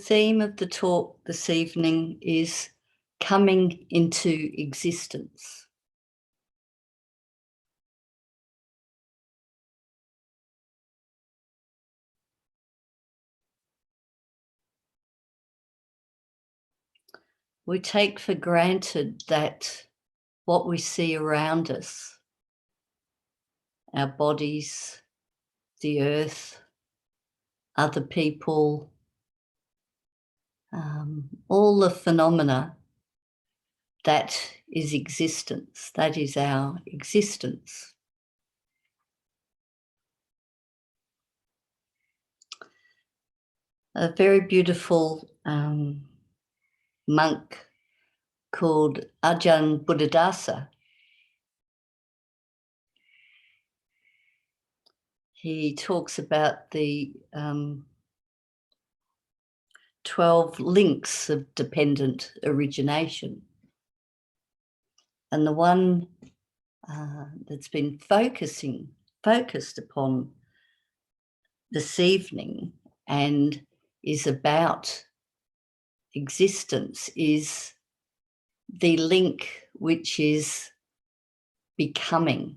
theme of the talk this evening is coming into existence. We take for granted that what we see around us, our bodies, the earth, other people, all the phenomena, that is existence. That is our existence. A very beautiful monk called Ajahn Buddhadasa. He talks about the 12 links of dependent origination. And the one that's been focused upon this evening and is about existence is the link which is becoming.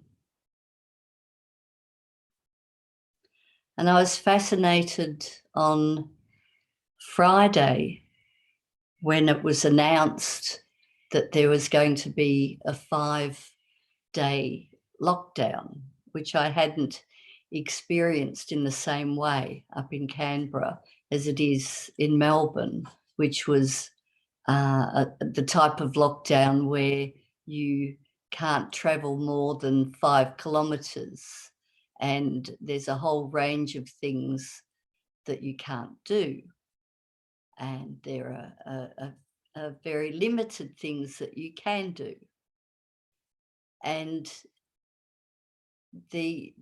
And I was fascinated on Friday when it was announced that there was going to be a 5-day lockdown, which I hadn't experienced in the same way up in Canberra as it is in Melbourne, which was the type of lockdown where you can't travel more than 5 kilometres and there's a whole range of things that you can't do. And there are very limited things that you can do. And this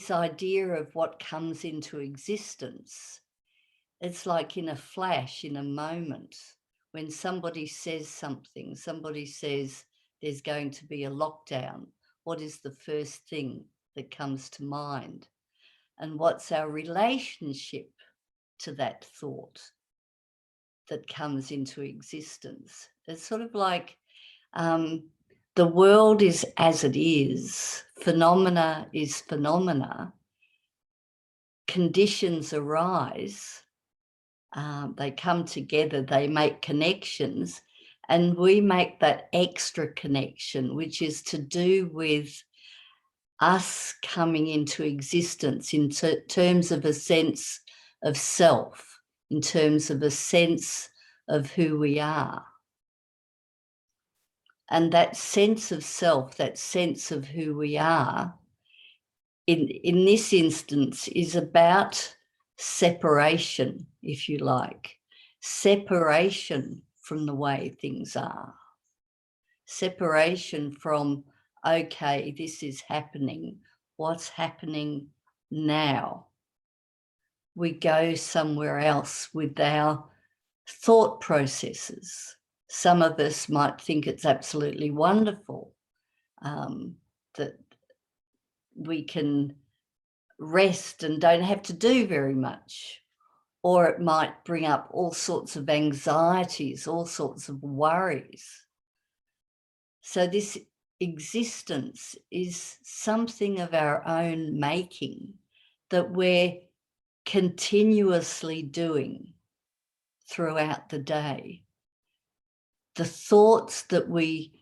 idea of what comes into existence, it's like in a flash, in a moment, when somebody says something, somebody says there's going to be a lockdown, what is the first thing that comes to mind? And what's our relationship to that thought that comes into existence? It's sort of like the world is as it is, phenomena is phenomena, conditions arise, they come together, they make connections, and we make that extra connection, which is to do with us coming into existence in terms of a sense of self, in terms of a sense of who we are. And that sense of self, that sense of who we are, in this instance, is about separation, if you like. Separation from the way things are. Separation from, okay, this is happening. What's happening now? We go somewhere else with our thought processes. Some of us might think it's absolutely wonderful that we can rest and don't have to do very much. Or it might bring up all sorts of anxieties, all sorts of worries. So this existence is something of our own making that we're continuously doing throughout the day. The thoughts that we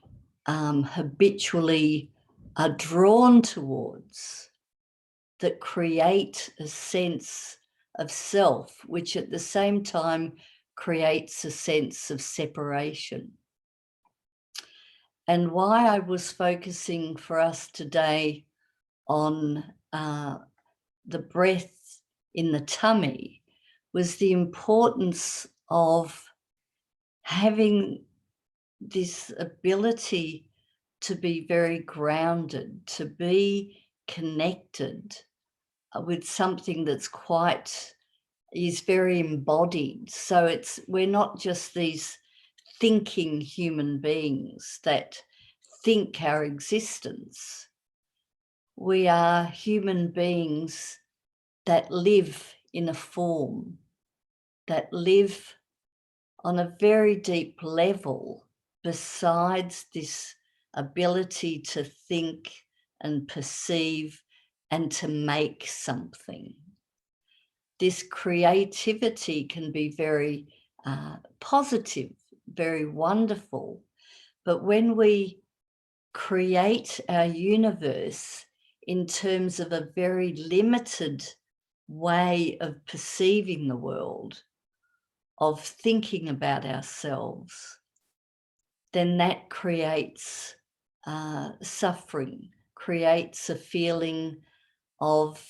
habitually are drawn towards that create a sense of self, which at the same time creates a sense of separation. And why I was focusing for us today on the breath in the tummy was the importance of having this ability to be very grounded, to be connected with something that's is very embodied. So we're not just these thinking human beings that think our existence. We are human beings that live in a form, that live on a very deep level besides this ability to think and perceive and to make something. This creativity can be very positive, very wonderful. But when we create our universe in terms of a very limited way of perceiving the world, of thinking about ourselves, then that creates suffering, creates a feeling of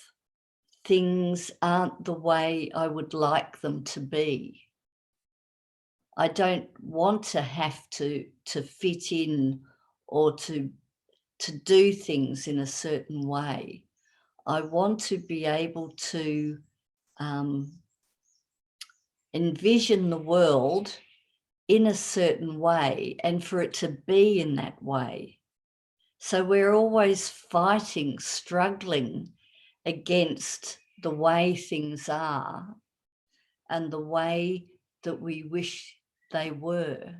things aren't the way I would like them to be. I don't want to have to fit in or to do things in a certain way. I want to be able to envision the world in a certain way and for it to be in that way. So we're always fighting, struggling against the way things are and the way that we wish they were.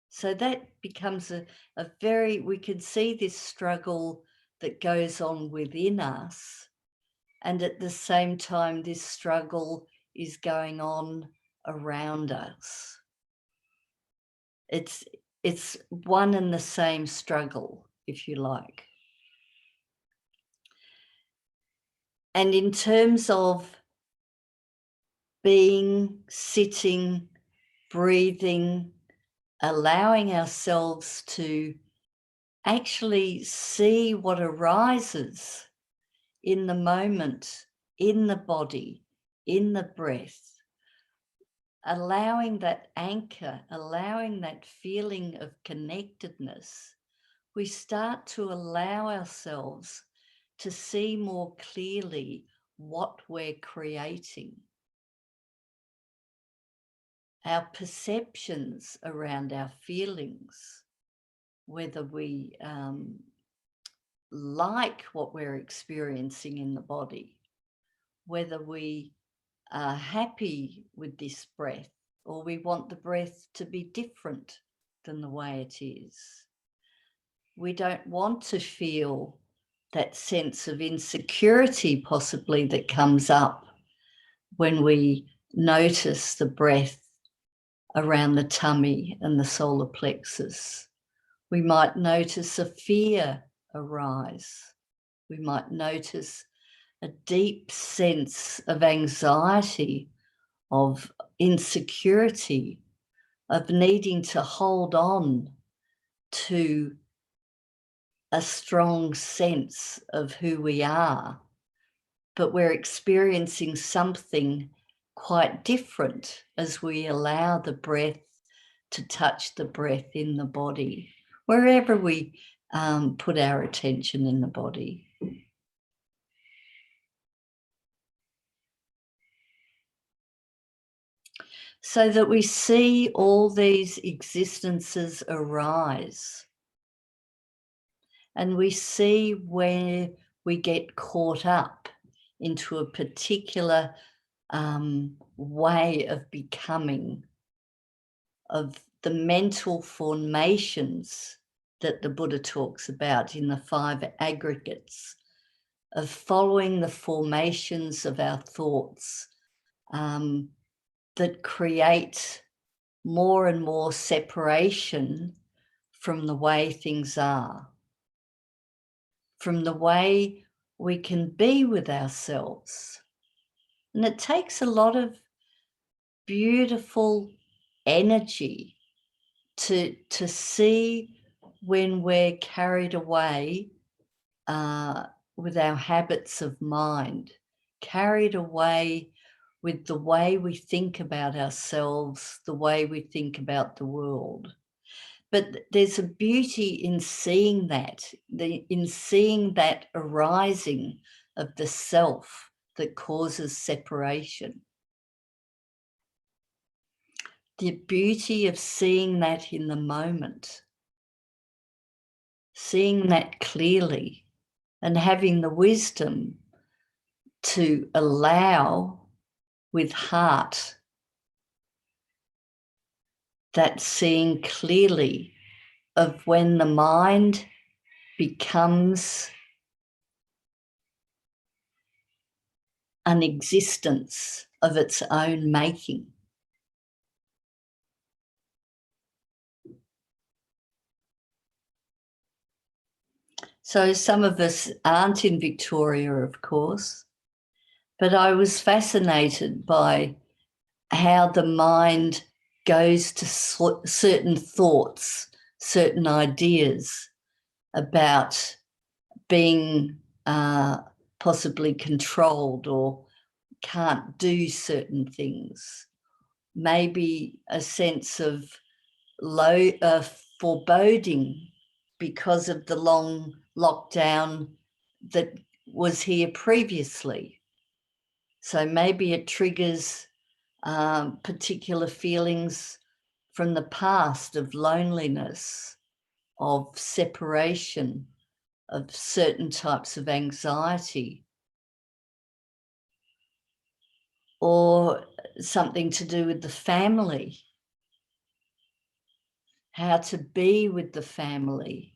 So that becomes a very, we can see this struggle that goes on within us. And at the same time, this struggle is going on around us. It's one and the same struggle, if you like. And in terms of being, sitting, breathing, allowing ourselves to actually see what arises in the moment, in the body, in the breath, allowing that anchor, allowing that feeling of connectedness, we start to allow ourselves to see more clearly what we're creating. Our perceptions around our feelings, whether we like what we're experiencing in the body, whether we are happy with this breath or we want the breath to be different than the way it is. We don't want to feel that sense of insecurity possibly that comes up when we notice the breath around the tummy and the solar plexus. We might notice a fear arise. We might notice a deep sense of anxiety, of insecurity, of needing to hold on to a strong sense of who we are, but we're experiencing something quite different as we allow the breath to touch the breath in the body, wherever we put our attention in the body. So that we see all these existences arise. And we see where we get caught up into a particular way of becoming, of the mental formations that the Buddha talks about in the 5 aggregates, of following the formations of our thoughts that create more and more separation from the way things are, from the way we can be with ourselves. And it takes a lot of beautiful energy to see when we're carried away with our habits of mind, carried away with the way we think about ourselves, the way we think about the world. But there's a beauty in seeing that, in seeing that arising of the self that causes separation. The beauty of seeing that in the moment, seeing that clearly, and having the wisdom to allow with heart that seeing clearly of when the mind becomes an existence of its own making. So some of us aren't in Victoria, of course, but I was fascinated by how the mind goes to certain thoughts, certain ideas about being possibly controlled or can't do certain things. Maybe a sense of low foreboding because of the long lockdown that was here previously. So maybe it triggers particular feelings from the past of loneliness, of separation, of certain types of anxiety, or something to do with the family, how to be with the family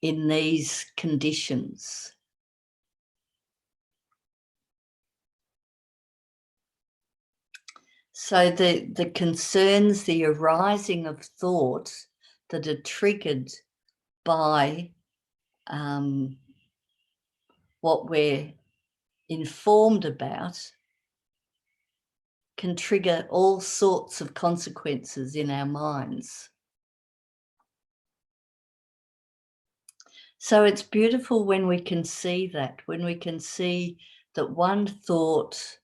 in these conditions. So the concerns, the arising of thoughts that are triggered by what we're informed about can trigger all sorts of consequences in our minds. So it's beautiful when we can see that, when we can see that one thought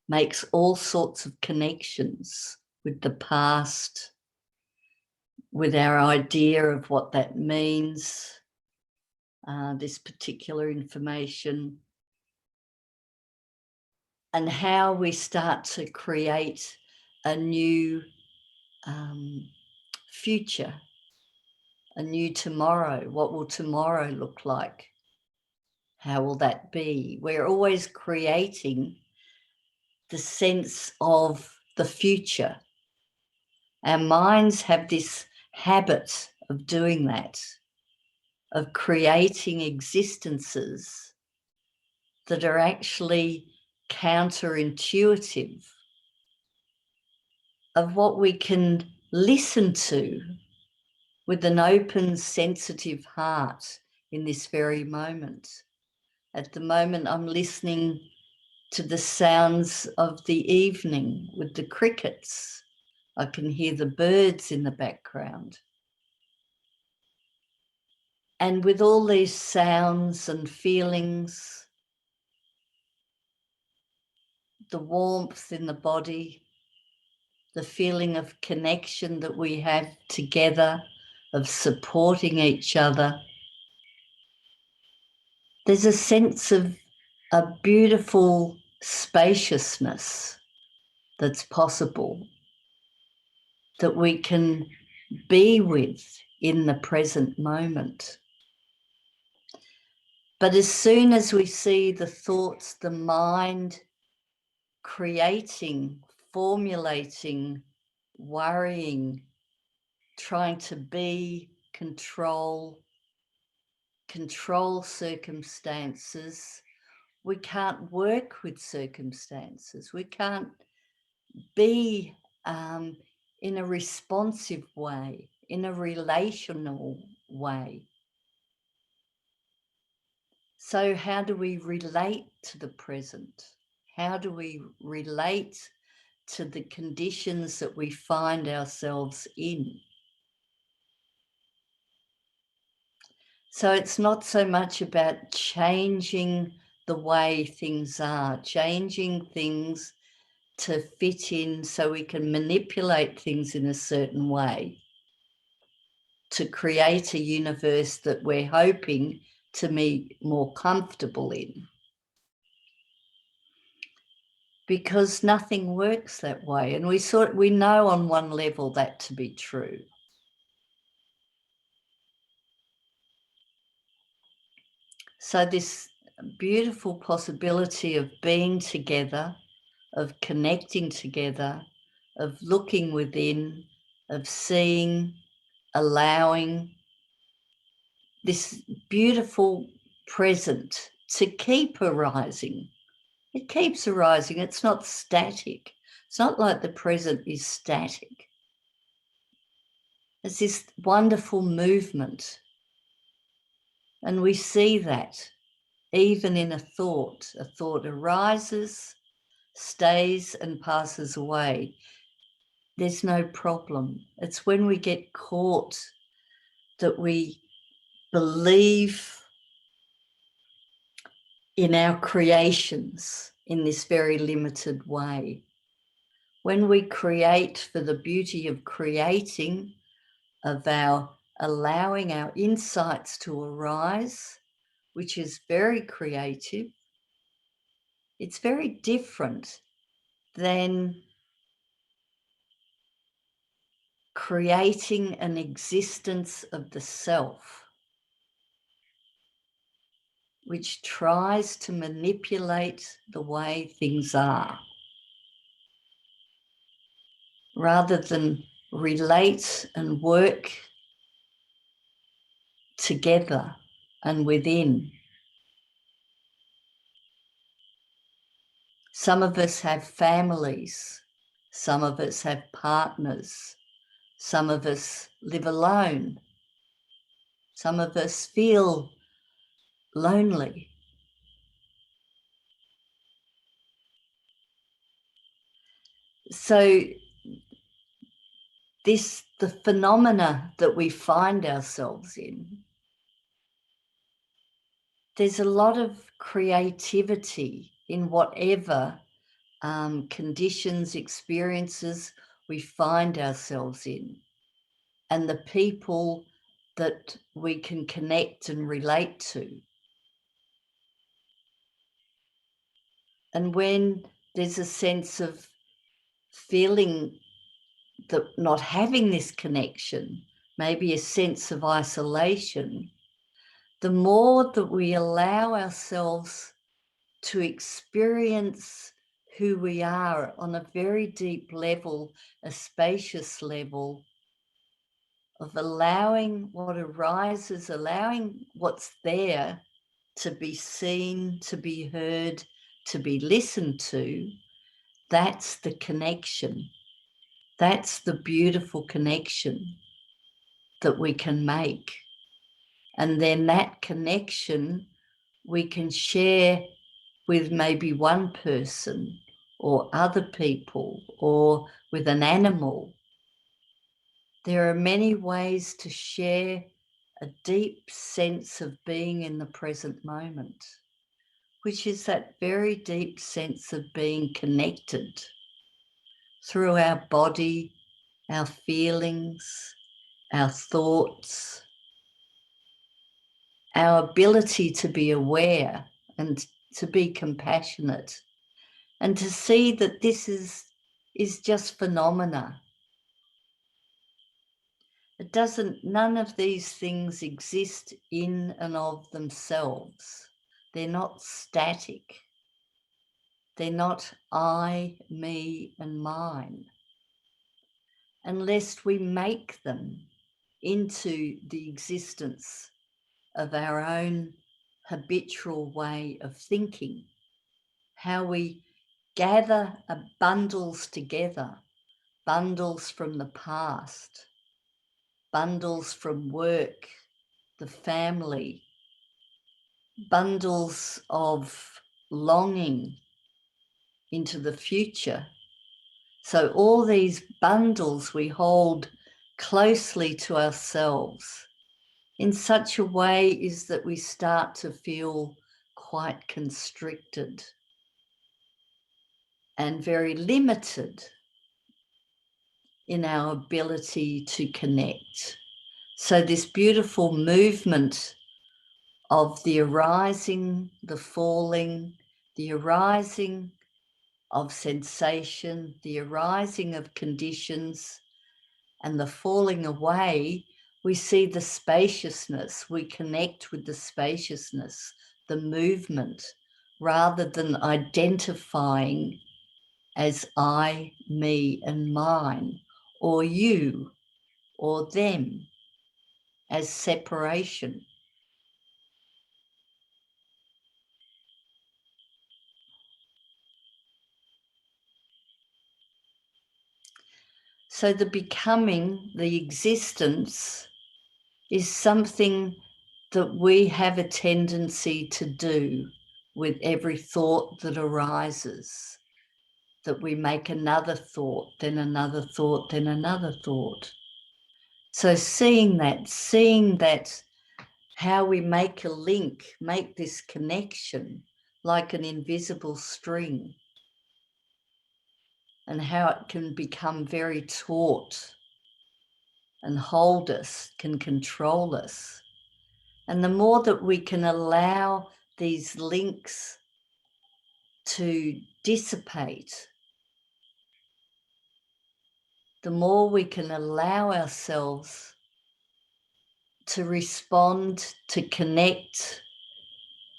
makes all sorts of connections with the past, with our idea of what that means, this particular information, and how we start to create a new future, a new tomorrow. What will tomorrow look like? How will that be? We're always creating the sense of the future. Our minds have this habit of doing that, of creating existences that are actually counterintuitive of what we can listen to with an open, sensitive heart in this very moment. At the moment, I'm listening to the sounds of the evening with the crickets. I can hear the birds in the background. And with all these sounds and feelings, the warmth in the body, the feeling of connection that we have together, of supporting each other, there's a sense of a beautiful spaciousness that's possible, that we can be with in the present moment. But as soon as we see the thoughts, the mind creating, formulating, worrying, trying to be, control circumstances, we can't work with circumstances. We can't be in a responsive way, in a relational way. So how do we relate to the present? How do we relate to the conditions that we find ourselves in? So it's not so much about changing the way things are, changing things to fit in so we can manipulate things in a certain way to create a universe that we're hoping to be more comfortable in. Because nothing works that way. And we know on one level that to be true. So this beautiful possibility of being together, of connecting together, of looking within, of seeing, allowing this beautiful present to keep arising. It keeps arising. It's not static. It's not like the present is static. It's this wonderful movement. And we see that even in a thought. A thought arises, stays, and passes away. There's no problem. It's when we get caught that we believe in our creations in this very limited way. When we create for the beauty of creating, of our allowing our insights to arise, which is very creative, it's very different than creating an existence of the self, which tries to manipulate the way things are, rather than relate and work together and within. Some of us have families, some of us have partners, some of us live alone, some of us feel lonely. So the phenomena that we find ourselves in, there's a lot of creativity in whatever conditions, experiences we find ourselves in, and the people that we can connect and relate to. And when there's a sense of feeling that not having this connection, maybe a sense of isolation, the more that we allow ourselves to experience who we are on a very deep level, a spacious level of allowing what arises, allowing what's there to be seen, to be heard, to be listened to, that's the connection. That's the beautiful connection that we can make. And then that connection we can share with maybe one person or other people or with an animal. There are many ways to share a deep sense of being in the present moment, which is that very deep sense of being connected through our body, our feelings, our thoughts, our ability to be aware and to be compassionate, and to see that this is just phenomena. None of these things exist in and of themselves. They're not static. They're not I, me, and mine, unless we make them into the existence of our own habitual way of thinking, how we gather bundles together, bundles from the past, bundles from work, the family, bundles of longing into the future. So all these bundles we hold closely to ourselves in such a way is that we start to feel quite constricted and very limited in our ability to connect. So this beautiful movement of the arising, the falling, the arising of sensation, the arising of conditions, and the falling away, we see the spaciousness, we connect with the spaciousness, the movement, rather than identifying as I, me, and mine, or you, or them, as separation. So the becoming, the existence, is something that we have a tendency to do with every thought that arises, that we make another thought, then another thought, then another thought. So seeing that how we make a link, make this connection like an invisible string, and how it can become very taut and hold us, can control us. And the more that we can allow these links to dissipate, the more we can allow ourselves to respond, to connect,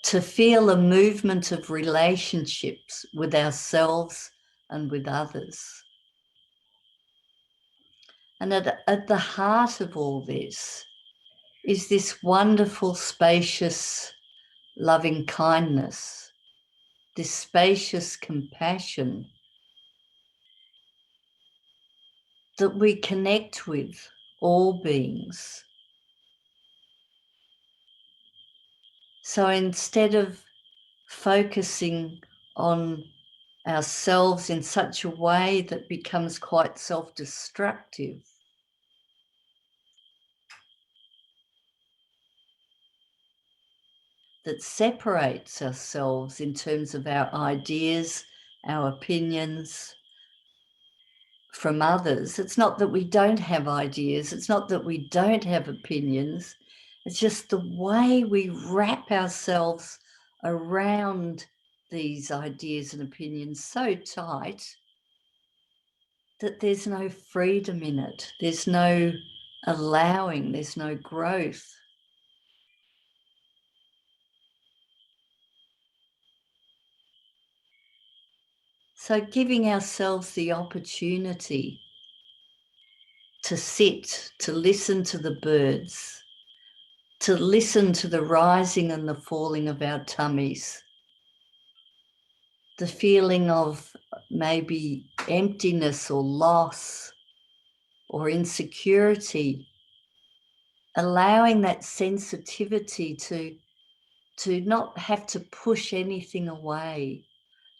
to feel a movement of relationships with ourselves and with others. And at the heart of all this is this wonderful, spacious, loving kindness, this spacious compassion that we connect with all beings. So instead of focusing on ourselves in such a way that becomes quite self-destructive, that separates ourselves in terms of our ideas, our opinions from others. It's not that we don't have ideas, it's not that we don't have opinions, it's just the way we wrap ourselves around these ideas and opinions so tight that there's no freedom in it, there's no allowing, there's no growth. So giving ourselves the opportunity to sit, to listen to the birds, to listen to the rising and the falling of our tummies, the feeling of maybe emptiness or loss or insecurity, allowing that sensitivity to not have to push anything away,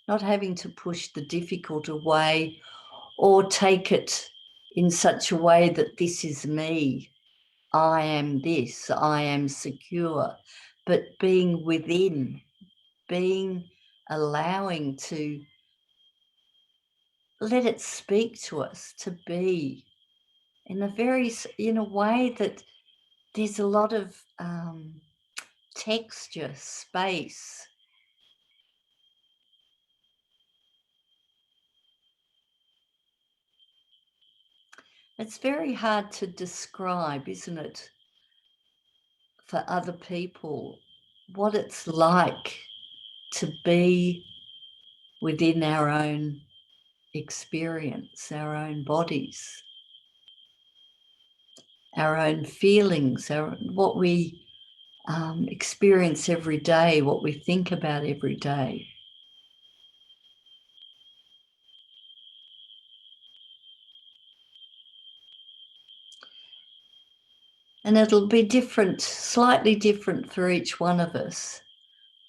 not having to push the difficult away or take it in such a way that this is me, I am this, I am secure, but being within, being allowing to let it speak to us, to be in a way that there's a lot of texture, space. It's very hard to describe, isn't it, for other people, what it's like to be within our own experience, our own bodies, our own feelings, what we experience every day, what we think about every day. And it'll be different, slightly different for each one of us,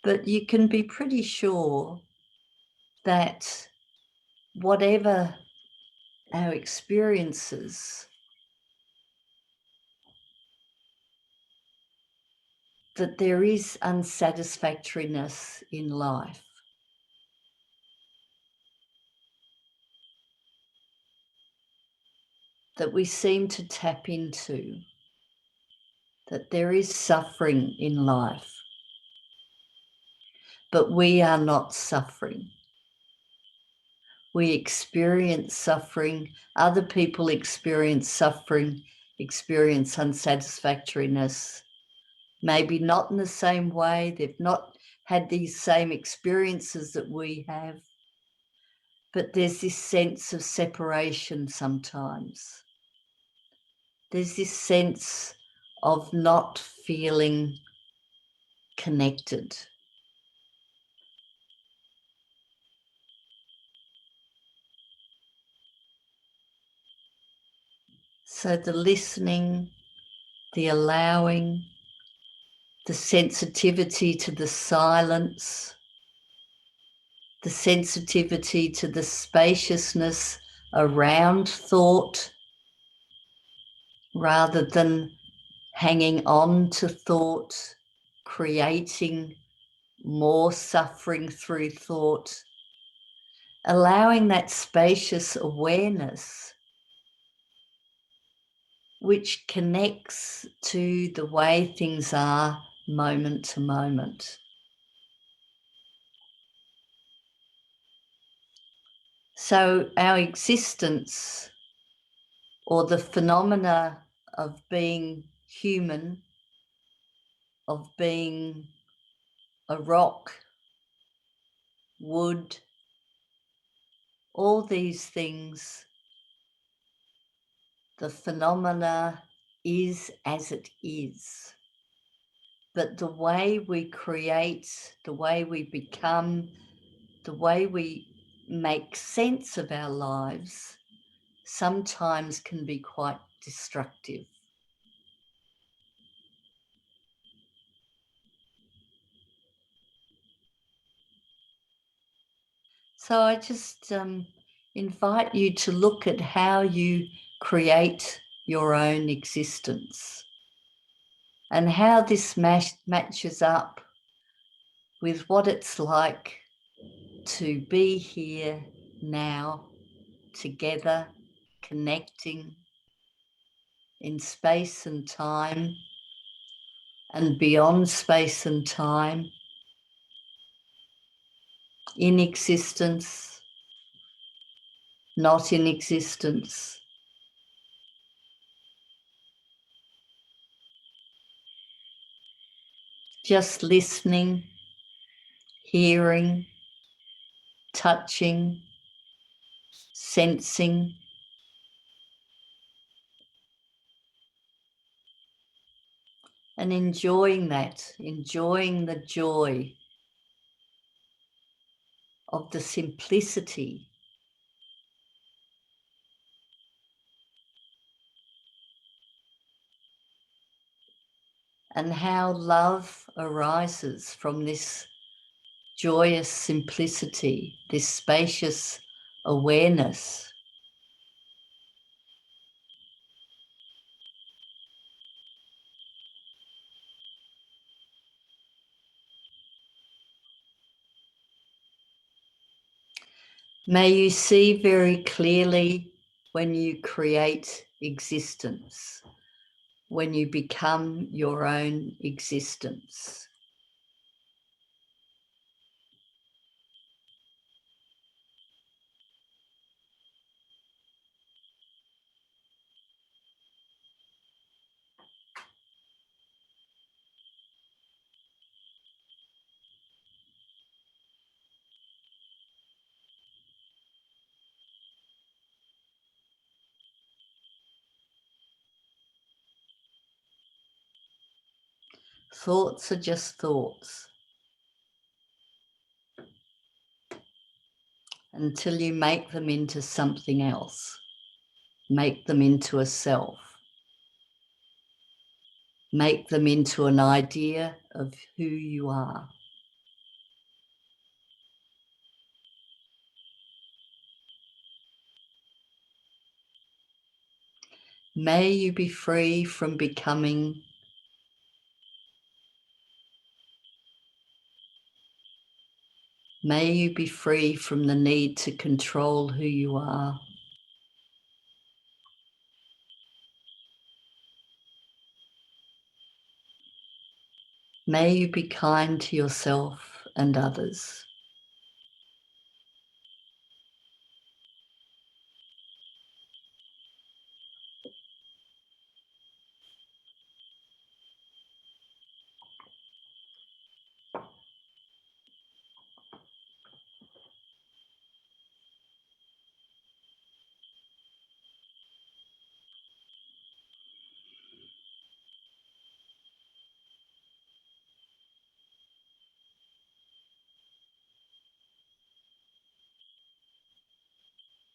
but you can be pretty sure that whatever our experiences, that there is unsatisfactoriness in life. That we seem to tap into, that there is suffering in life, but we are not suffering. We experience suffering, other people experience suffering, experience unsatisfactoriness, maybe not in the same way, they've not had these same experiences that we have, But there's this sense of separation sometimes. There's this sense of not feeling connected. So the listening, the allowing, the sensitivity to the silence, the sensitivity to the spaciousness around thought, rather than hanging on to thought, creating more suffering through thought, allowing that spacious awareness which connects to the way things are moment to moment. So our existence, or the phenomena of being human, of being a rock, wood, all these things, the phenomena is as it is. But the way we create, the way we become, the way we make sense of our lives sometimes can be quite destructive. So I just invite you to look at how you create your own existence and how this matches up with what it's like to be here now, together, connecting in space and time and beyond space and time, in existence, not in existence. Just listening, hearing, touching, sensing, and enjoying that, enjoying the joy of the simplicity and how love arises from this joyous simplicity, this spacious awareness. May you see very clearly when you create existence, when you become your own existence. Thoughts are just thoughts until you make them into something else, make them into a self, make them into an idea of who you are. May you be free from becoming. May you be free from the need to control who you are. May you be kind to yourself and others.